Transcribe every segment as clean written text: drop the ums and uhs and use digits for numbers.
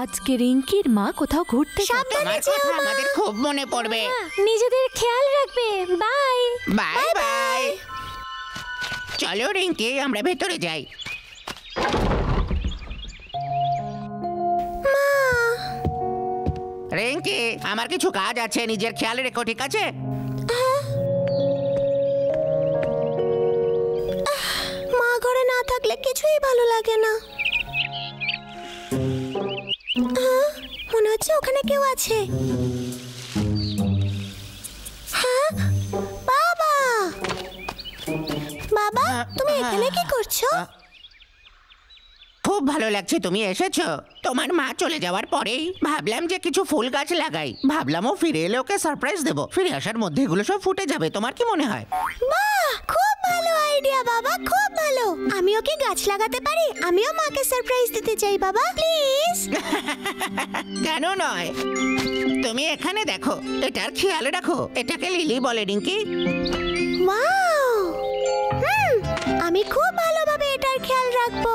আজকে রিঙ্কির মা কোথাও ঘুরতে যাবে। আমাদের খুব মনে পড়বে। নিজেদের খেয়াল রাখবে। Bye bye bye. চলো রিঙ্কি, আমরা ভেতরে যাই। রিঙ্কি, আমার কিছু কাজ আছে, নিজের খেয়াল রেখো, ঠিক আছে? মা ঘরে না থাকলে কিছুই ভালো লাগে না। মনে হচ্ছে ওখানে কেউ আছে। হ্যাঁ, বাবা বাবা, তুমি এখানে কি করছো? খুব ভালো লাগছে তুমি এসেছো। তোমার মা চলে যাওয়ার পরেই ভাবলাম যে কিছু ফুল গাছ লাগাই। ভাবলাম ও ফিরে এলে ওকে সারপ্রাইজ দেবো। ফিরে আসার মধ্যে এগুলো সব ফুটে যাবে। তোমার কি মনে হয়? বাহ, খুব ভালো আইডিয়া বাবা, খুব ভালো। আমিও কি গাছ লাগাতে পারি? আমিও মাকে সারপ্রাইজ দিতে চাই বাবা, প্লিজ। কেন নয়, তুমি এখানে দেখো, এটার খেয়াল রাখো। এটাকে লিলি বলে রিঙ্কি। ওয়াও, আমি খুব ভালোভাবে এটার খেয়াল রাখবো।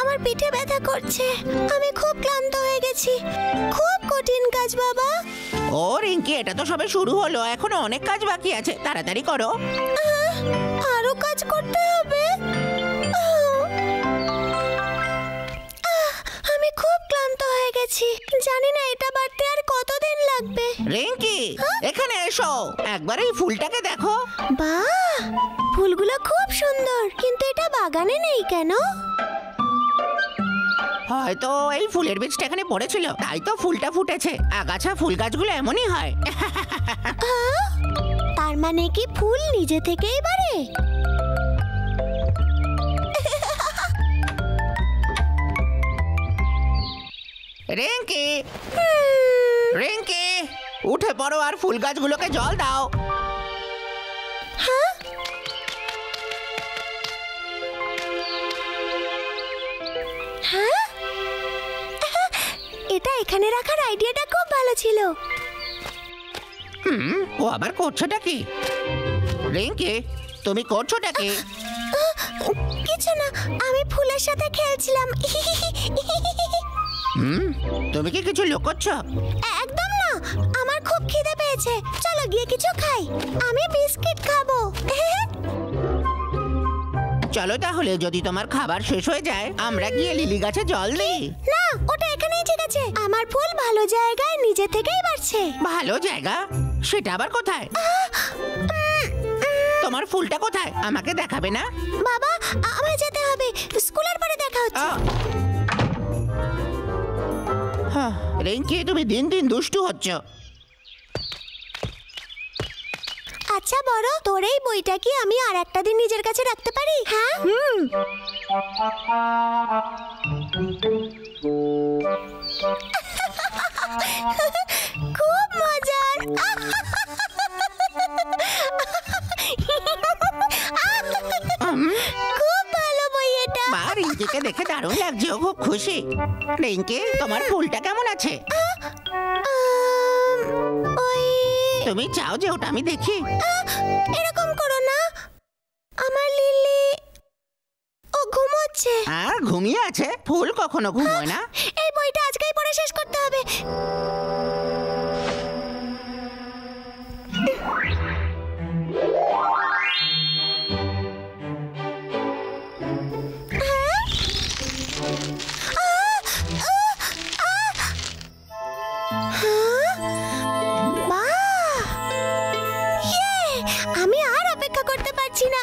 আমার পিঠে ব্যথা করছে, আমি খুব ক্লান্ত হয়ে গেছি। খুব কঠিন কাজ বাবা। ও রিঙ্কি, এটা তো সবে শুরু হলো, এখনো অনেক কাজ বাকি আছে, তাড়াতাড়ি করো। আরো কাজ করতে হবে। আমি খুব ক্লান্ত হয়ে গেছি, জানি না এটা বাড়তে আর কতদিন লাগবে। রিঙ্কি, এখানে এসো, একবার এই ফুলটাকে দেখো। বাহ, ফুলগুলো খুব সুন্দর, কিন্তু এটা বাগানে নেই কেন? হয়তো এই ফুলের বীজটা এখানে পড়েছিল, তাই তো ফুলটা ফুটেছে। আগাছা ফুল গাছগুলো এমনই হয়। তার মানে কি ফুল নিজে থেকেই বাড়ে? রিঙ্কি, রিঙ্কি, উঠে পড়ো আর ফুল গাছগুলোকে জল দাও। হ্যাঁ, এটা এখানে রাখার আইডিয়াটা খুব ভালো ছিল। ও আবার করছোটা কি? রিঙ্কি, তুমি করছোটা কি? কিছু না, আমি ফুলের সাথে খেলছিলাম। তুমি কি কিছু লুকোচ্ছ? একদম না, আমার খুব খিদে পেয়েছে। চলো গিয়ে কিছু খাই। আমি বিস্কিট খাবো। চলো তাহলে, যদি তোমার খাবার শেষ হয়ে যায় আমরা গিয়ে লিলি গাছে জল দিই। না, ওটা এখানেই ঠিক আছে। আমার ফুল ভালো জায়গায় নিজে থেকেই বাড়ছে। ভালো জায়গা? সেটা আবার কোথায়? তোমার ফুলটা কোথায়? আমাকে দেখাবে না? বাবা, আমায় যেতে হবে, স্কুলের পরে দেখা হচ্ছে। রিঙ্কি, তুমি দিন দিন দুষ্টু হচ্ছ। আচ্ছা বড়, তোর এই বইটা কি আমি আর একটা দিন নিজের কাছে রাখতে পারি? হ্যাঁ, খুব মজার। খুব ভালো বই এটা। মা, রিঙ্কিকে দেখে দারুণ লাগছে, ও খুব খুশি। রিঙ্কি, তোমার ফুলটা কেমন আছে? তুমি চাও যে ওটা আমি দেখি? এরকম করো না, আমার লিলি ও ঘুমোচ্ছে। আর ঘুমিয়ে আছে? ফুল কখনো ঘুমোয় না। এই বইটা আজকেই পড়ে শেষ করতে হবে। আমি আর অপেক্ষা করতে পারছি না।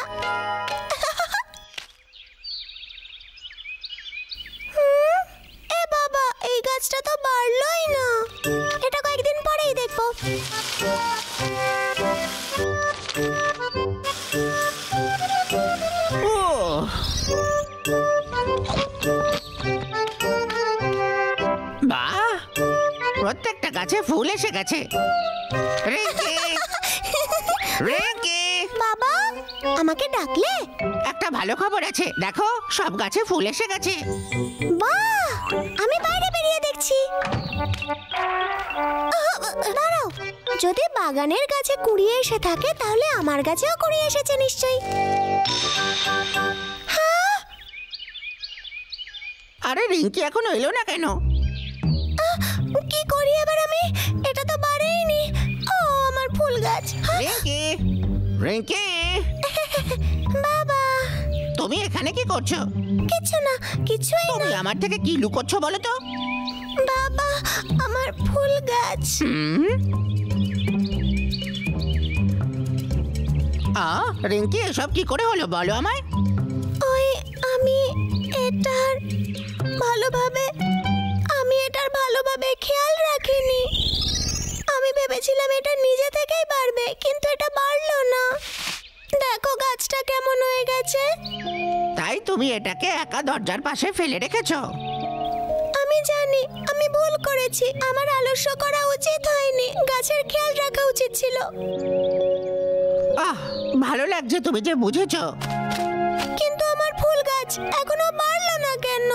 এ বাবা, এই গাছটা তো বাড়লোই না। এটা কয়েকদিন পরেই দেখবো। বাহ, প্রত্যেকটা গাছে ফুল এসে গেছে। রিঙ্কি, রিঙ্কি, বাবা, আমাকে ডাকলে? একটা ভালো খবর আছে, দেখো সব গাছে ফুল এসে গেছে। বাহ, আমি বাইরে বেরিয়ে দেখছি। দাঁড়াও, যদি বাগানের গাছে কুড়িয়ে এসে থাকে তাহলে আমার গাছেও কুড়িয়ে এসেছে নিশ্চয়ই। হ্যাঁ, আরে রিঙ্কি এখনো এলো না কেন? কি করি এবার আমি? এটা তো বাড়েইনি। ও আমার ফুল গাছ। রিঙ্কি, রিঙ্কি, বাবা, তুমি এখানে কি করছো? কিছু না, কিছুই না। তুমি আমার থেকে কি লুকোচ্ছ বলো তো? বাবা, আমার ফুল গাছ। রিঙ্কি, এসব কি করে হলো বলো আমায়? ওই আমি এটার ভালোভাবে খেয়াল রাখিনি। আমি ভেবেছিলাম এটা নিজে থেকেই বাড়বে, কিন্তু এটা বাড়লো না। দেখো গাছটা কেমন হয়ে গেছে। তাই তুমি এটাকে একা দরজার পাশে ফেলে রেখেছো? আমি জানি আমি ভুল করেছি। আমার আলস্য করা উচিত হয়নি, গাছের খেয়াল রাখা উচিত ছিল। ভালো লাগছে তুমি যে বুঝেছো। কিন্তু আমার ফুল গাছ এখনো বাড়লো না কেন?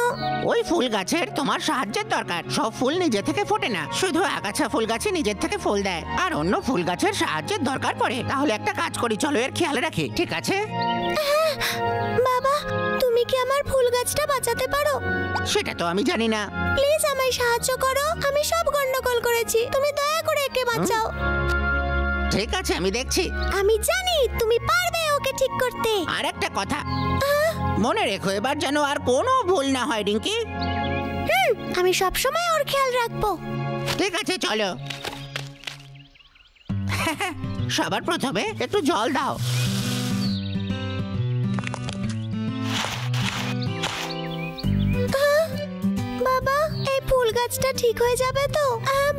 ওই ফুল গাছের তোমার সাহায্যের দরকার। সব ফুল নিজে থেকে ফোটে না, শুধু আগাছা ফুল গাছে নিজের থেকে ফুল দেয়, আর অন্য ফুল গাছের সাহায্যের দরকার পড়ে। তাহলে একটা কাজ করি, চলো এর খেয়াল রাখি, ঠিক আছে? বাবা, তুমি কি আমার ফুল গাছটা বাঁচাতে পারো? সেটা তো আমি জানি না। প্লিজ আমায় সাহায্য করো। আমি সব গন্ডগোল করেছি, তুমি দয়া করে একে বাঁচাও। ঠিক আছে, আমি দেখছি। আমি জানি তুমি পারবে ওকে ঠিক করতে। আর একটা কথা মনে রেখো, এবার যেন আর কোনো ভুল না হয় রিঙ্কি। আমি সব সময় ওর খেয়াল রাখবো। ঠিক আছে, চলো। সবার প্রথমে একটু জল দাও। বাবা, এই ফুল গাছটা ঠিক হয়ে যাবে তো?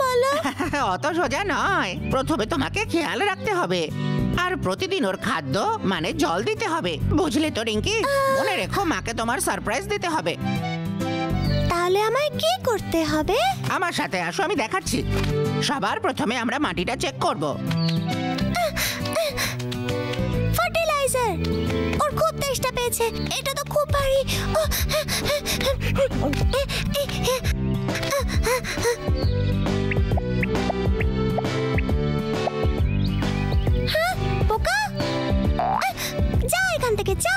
বলো। অত সোজা নয়। প্রথমে তোমাকে খেয়াল রাখতে হবে, আর প্রতিদিন ওর খাদ্য মানে জল দিতে হবে, বুঝলে তো রিঙ্কি? মনে রেখো, মাকে তোমার সারপ্রাইজ দিতে হবে। তাহলে আমায় কি করতে হবে? আমার সাথে আসো, আমি দেখাচ্ছি। সবার প্রথমে আমরা মাটিটা চেক করব। ফার্টিলাইজার। ওর খুব তেষ্টা পেয়েছে। এটা তো খুব ভারী। পোকা, যা এখান থেকে, যা।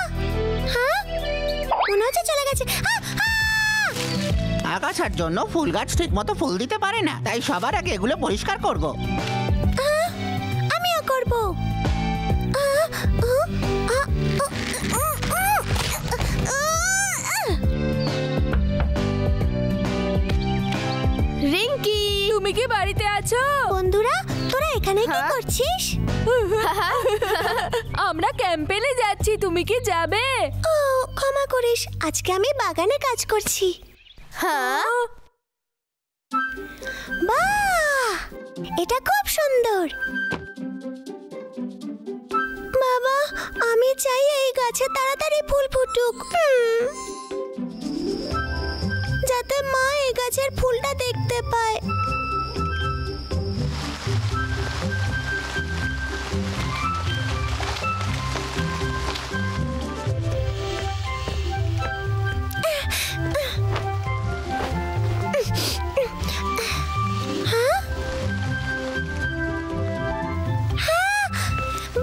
মনে হচ্ছে চলে গেছে। আগাছার জন্য ফুল গাছ ঠিক মতো ফুল দিতে পারে না, তাই সবার আগে এগুলো পরিষ্কার করব। আমিও করব। রিঙ্কি, তুমি কি বাড়িতে আছো? বন্ধুরা, তোরা এখানে কি করছিস? আমরা ক্যাম্পেনে যাচ্ছি, তুমি কি যাবে? ও, ক্ষমা করিস, আজকে আমি বাগানে কাজ করছি। হ্যাঁ, বাহ, এটা খুব সুন্দর। বাবা, আমি চাই এই গাছে তাড়াতাড়ি ফুল ফুটুক, যাতে মা এই গাছের ফুলটা দেখতে পায়।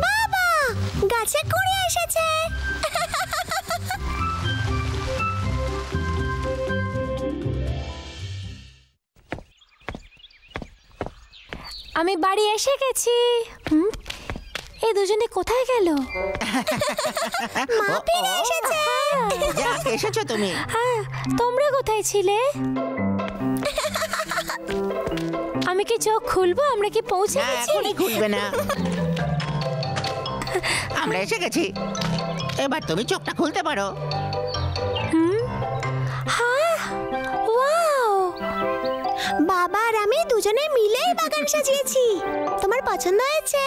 বাবা, গাছে কুড়ি এসেছে। আমি বাড়ি এসে গেছি। এই দুজনে কোথায় গেল? মা ফিরে এসেছে। যাক, এসেছো তুমি। হ্যাঁ, তোমরা কোথায় ছিলে? আমি কি চোখ খুলবো? আমরা কি পৌঁছে না, গেছি? এখনই খুলবে না। আমরা এসে গেছি, এবার তুমি চোখটা খুলতে পারো। হ্যাঁ, ওয়াও! বাবা আর আমি দুজনে মিলেই বাগান সাজিয়েছি। তোমার পছন্দ হয়েছে?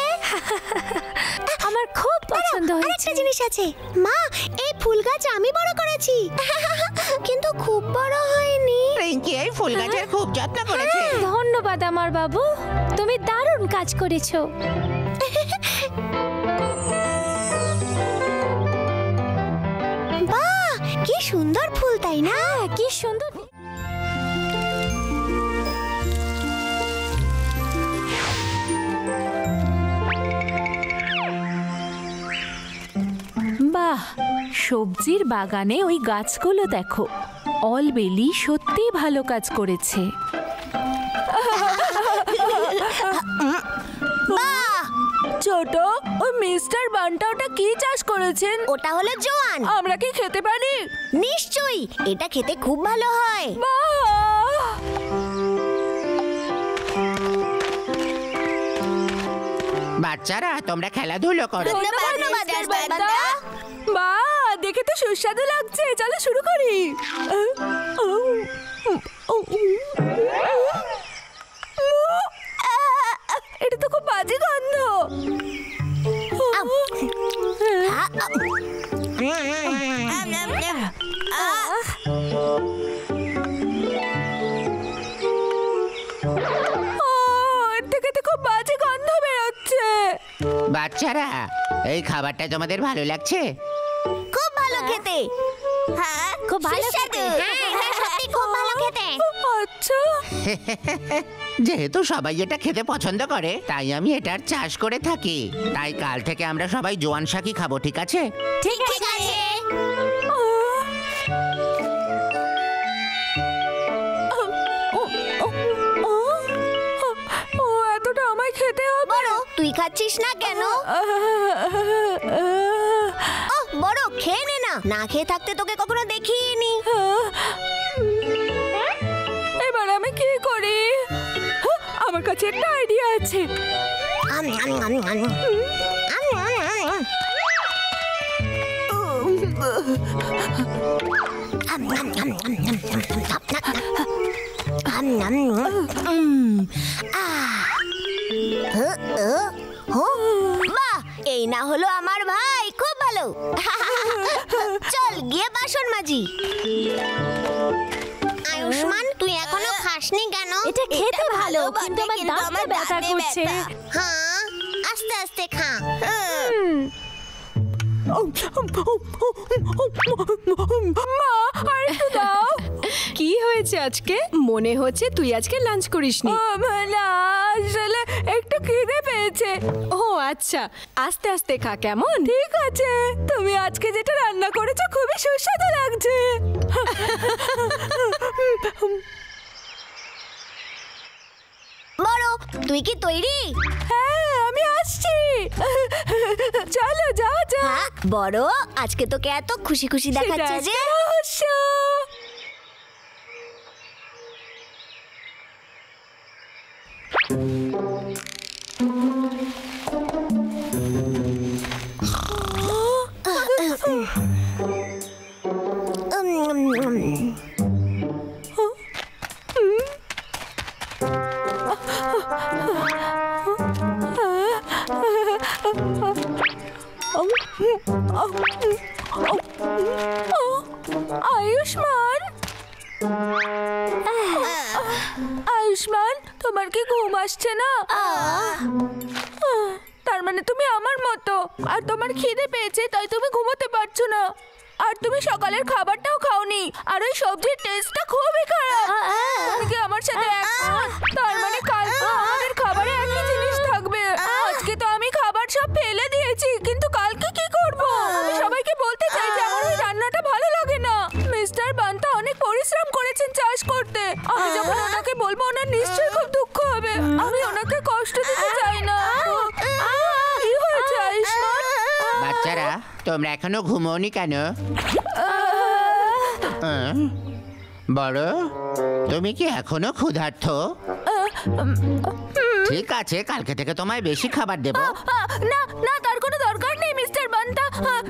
আমার খুব পছন্দ আরেকটা হয়েছে। জিনিস আছে, মা, এই ফুল গাছ আমি বড় করেছি, কিন্তু খুব বড় হয়নি। রিঙ্কি এই ফুল গাছের খুব যত্ন করেছে। ধন্যবাদ আমার বাবু, তুমি দারুণ কাজ করেছো। বাহ, কি সুন্দর ফুল, তাই না? কি সুন্দর। বাহ, সবজির বাগানে ওই গাছগুলো দেখো, অলবেলি সত্যি ভালো কাজ করেছে। ছোট, ওই মিস্টার বান্টা ওটা কি চাষ করেছেন? ওটা হলো জোয়ান। আমরা কি খেতে পারি? নিশ্চয়ই, এটা খেতে খুব ভালো হয়। বাচ্চারা তোমরা খেলাধুলো করো। ধন্যবাদ বান্দা। বা, দেখে তো সুস্বাদু লাগছে, চলো শুরু করি। এটা তো খুব বাজে গন্ধ। এর থেকে তো খুব বাজে গন্ধ বেরোচ্ছে। বাচ্চারা, এই খাবারটা তোমাদের ভালো লাগছে? খুব ভালো খেতে। হ্যাঁ, খুব ভালো সুস্বাদু। খেতে। হ্যাঁ, এটা সত্যি খুব ভালো খেতে। আচ্ছা, যেহেতু সবাই এটা খেতে পছন্দ করে, তাই আমি এটার চাষ করে থাকি। তাই কাল থেকে আমরা সবাই জোয়ান শাকই খাবো, ঠিক আছে? ঠিক আছে। ও এতটা আমায় খেতে হবে? বড়, তুই খাচ্ছিস না কেন? বড়, খেয়ে নে না। না খেয়ে থাকতে তোকে কখনো দেখিনি। এবার আমি কি করি? আমার কাছে একটা আইডিয়া আছে। বাহ, এই না হলো আমার ভাই, খুব ভালো। চল গিয়ে বাসন মাজি। আয়ুষ্মান, তুই এখনো খাসনি কেন? এটা খেতে ভালো, কিন্তু আমার দাঁতটা ব্যথা করছে। হ্যাঁ, আস্তে আস্তে খা। মা, আরেকটু দাও। কি হয়েছে আজকে? মনে হচ্ছে তুই আজকে লাঞ্চ করিসনি। না, আসলে একটু খিদে পেয়েছে। ও আচ্ছা, আস্তে আস্তে খা, কেমন? ঠিক আছে। তুমি আজকে যেটা রান্না করেছো খুবই সুস্বাদু লাগছে। বড়, তুই কি তৈরি? হ্যাঁ, আমি আসছি। চলো যাও যাও। হ্যাঁ বড়, আজকে তোকে এত খুশি খুশি দেখাচ্ছে যে। রহস্য। আয়ুষ্মান, আয়ুষ্মান, তোমার কি ঘুম আসছে না? তার মানে তুমি আমার মতো, আর তোমার খিদে পেয়েছে তাই তুমি ঘুমোতে পারছো না। আর তুমি সকালের খাবারটাও খাওনি, আর ওই সবজির টেস্টটা খুবই খারাপ। তুমি কি আমার সাথে একমত? তার মানে কাল তো আমাদের খাবারে একই জিনিস থাকবে। আজকে তো আমি খাবার সব ফেলে দিয়েছি, কিন্তু কালকে কি করব? আমি সবাইকে বলতে চাই যে আমার ওই রান্নাটা ভালো লাগে না। মিস্টার বান্তা অনেক পরিশ্রম করেছেন চাষ করতে। আমি যখন ওনাকে বলবো ওনার নিশ্চয়ই খুব দুঃখ হবে। আমি ওনাকে কষ্ট দিতে চাই না। কি হয়েছে আয়ুষ্মান? বাচ্চারা, তোমরা এখনো ঘুমোনি কেন? বড়, তুমি কি এখনো ক্ষুধার্ত? ঠিক আছে, কালকে থেকে তোমায় বেশি খাবার দেব। না না, তার কোনো দরকার নেই মিস্টার বান্তা।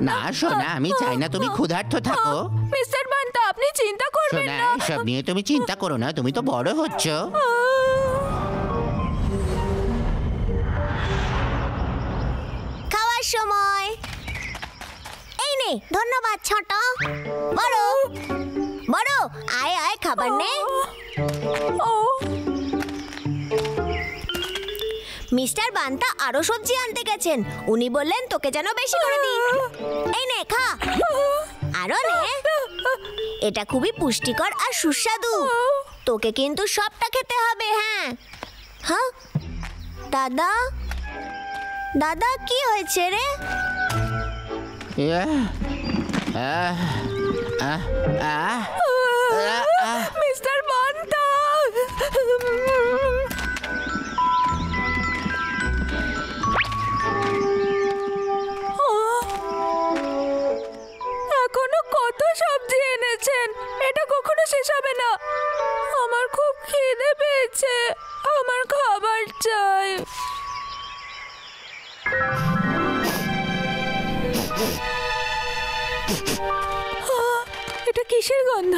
না সোনা, আমি চাই না তুমি ক্ষুধার্ত থাকো। মিস্টার বান্তা, আপনি চিন্তা করবেন সোনা, না। এসব নিয়ে তুমি চিন্তা করো না, তুমি তো বড় হচ্ছ। খাওয়ার সময়। এই নে, ধন্যবাদ ছোট। বড় বড়, আয় আয়, খাবার নে। মিস্টার বান্তা আরো সবজি আনতে গেছেন। উনি বললেন তোকে যেন বেশি করে দিই। এই নে, খা। আরো নে। এটা খুবই পুষ্টিকর আর সুস্বাদু। তোকে কিন্তু সবটা খেতে হবে। হ্যাঁ হ্যাঁ। দাদা, দাদা, কি হয়েছে রে? মিস্টার বান্তা, এখনো কত সবজি এনেছেন, এটা কখনো শেষ হবে না। আমার খুব খিদে পেয়েছে, আমার খাবার চাই। এটা কিসের গন্ধ?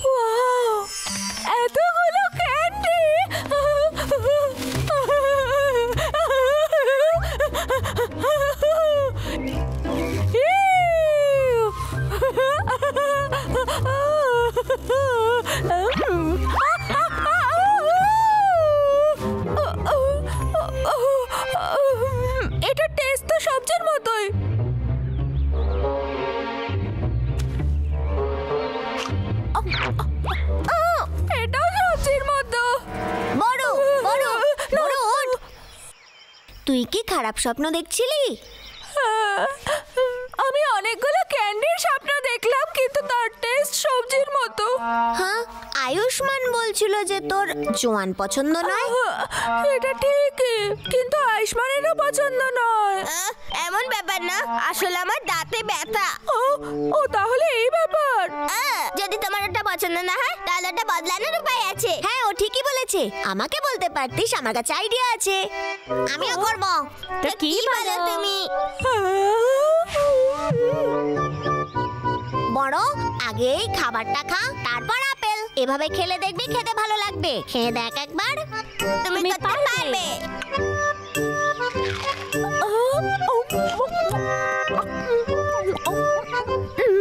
ওয়াও, এতগুলো ক্যান্ডি! এটা টেস্ট তো সবজির মতোই। এটাও সবজির মতো। বড় বড় বড় ওঠ। তুই কি খারাপ স্বপ্ন দেখছিলি? আমি অনেকগুলো ক্যান্ডির স্বপ্ন দেখলাম, কিন্তু তার টেস্ট সবজির মতো। হ্যাঁ, আয়ুষ্মান বলছিল যে তোর জোয়ান পছন্দ নয়। এটা ঠিকই, কিন্তু আয়ুষ্মানেরও পছন্দ নয়। এমন ব্যাপার না, আসলে আমার দাঁতে ব্যথা। ও তাহলে এই ব্যাপার। যদি তোমার ওটা পছন্দ না হয় তাহলে ওটা বদলানোর উপায় আছে। হ্যাঁ, ও ঠিকই বলেছে। আমাকে বলতে পারতিস, আমার কাছে আইডিয়া আছে। আমিও করব। তা কি বলো তুমি? বড়, আগে এই খাবারটা খা, তারপর আপেল। এভাবে খেলে দেখবি খেতে ভালো লাগবে। খেয়ে দেখ একবার, তুমি করতে পারবে।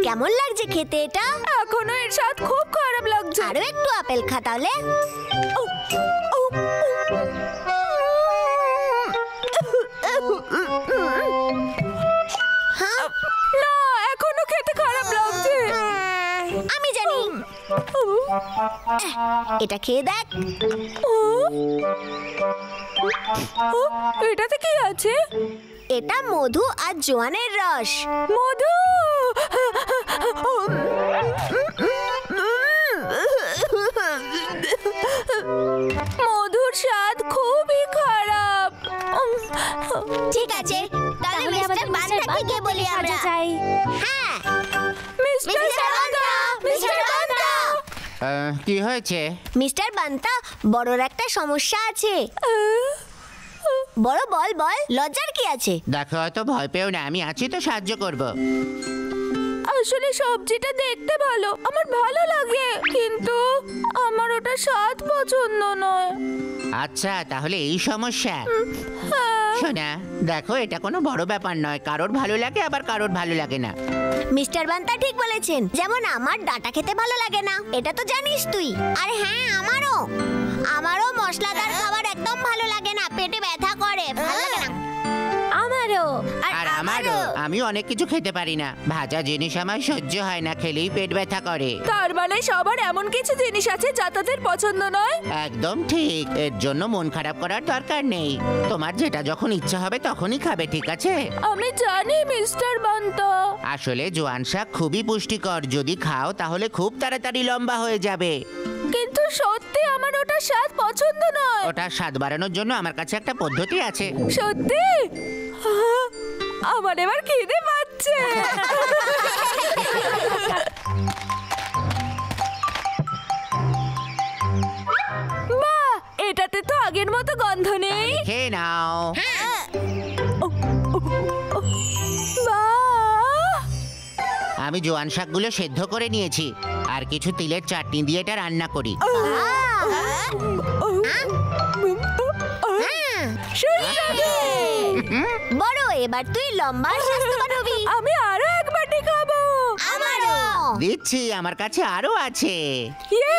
কেমন লাগছে খেতে এটা? এখনো এর স্বাদ খুব খারাপ লাগছে। আরো একটু আপেল খা তাহলে। না, এখনো খেতে খারাপ লাগছে। আমি জানি। এটা খেয়ে দেখ। এটাতে কি আছে? এটা মধু আর জোয়ানের রস। মধু! মধুর স্বাদ খুবই খারাপ। ঠিক আছে, তাহলে মিস্টার বান্তাকে গিয়ে বলি আমরা। চাই। হ্যাঁ, মিস্টার বান্তা! মিস্টার বান্তা! কি হয়েছে? মিস্টার বান্তা, বড়র একটা সমস্যা আছে। বড় বল বল, লজ্জার কি আছে? দেখো, হয়তো ভয় পেও না, আমি আছি তো, সাহায্য করব। আসলে সবজিটা দেখতে ভালো, আমার ভালো লাগে, কিন্তু আমার ওটা স্বাদ পছন্দ নয়। আচ্ছা, তাহলে এই সমস্যা। শোনা, দেখো, এটা কোনো বড় ব্যাপার নয়। কারোর ভালো লাগে, আবার কারোর ভালো লাগে না। মিস্টার বান্তা ঠিক বলেছেন। যেমন আমার ডাটা খেতে ভালো লাগে না, এটা তো জানিস তুই। আর হ্যাঁ, আমারও মশলাদার খাবার একদম ভালো লাগে না, পেটে ব্যথা করে, ভালো লাগে না। আমারও। আর আমারও। আমি অনেক কিছু খেতে পারি না, ভাজা জিনিস আমার সহ্য হয় না, খেলেই পেট ব্যথা করে। তার মানে সবার এমন কিছু জিনিস আছে যা তাদের পছন্দ নয়। একদম ঠিক, এর জন্য মন খারাপ করার দরকার নেই। তোমার যেটা যখন ইচ্ছা হবে তখনই খাবে, ঠিক আছে? আমি জানি মিস্টার বান্তা। আসলে জোয়ান শাক খুবই পুষ্টিকর, যদি খাও তাহলে খুব তাড়াতাড়ি লম্বা হয়ে যাবে। কিন্তু সত্যি আমার ওটা স্বাদ পছন্দ নয়। ওটা স্বাদ বাড়ানোর জন্য আমার কাছে একটা পদ্ধতি আছে। সত্যি? আমার এবার খিদে পাচ্ছে। বাহ, এটাতে তো আগের মতো গন্ধ নেই। খেয়ে নাও। বাহ! আমি জোয়ান শাকগুলো সেদ্ধ করে নিয়েছি, আর কিছু তিলের চাটনি দিয়ে এটা রান্না করি। বড়, এবার তুই লম্বা আর স্বাস্থ্যবান হবি। আমি আরো এক বাটি খাবো। আমারও। দিচ্ছি, আমার কাছে আরো আছে। ইয়ে!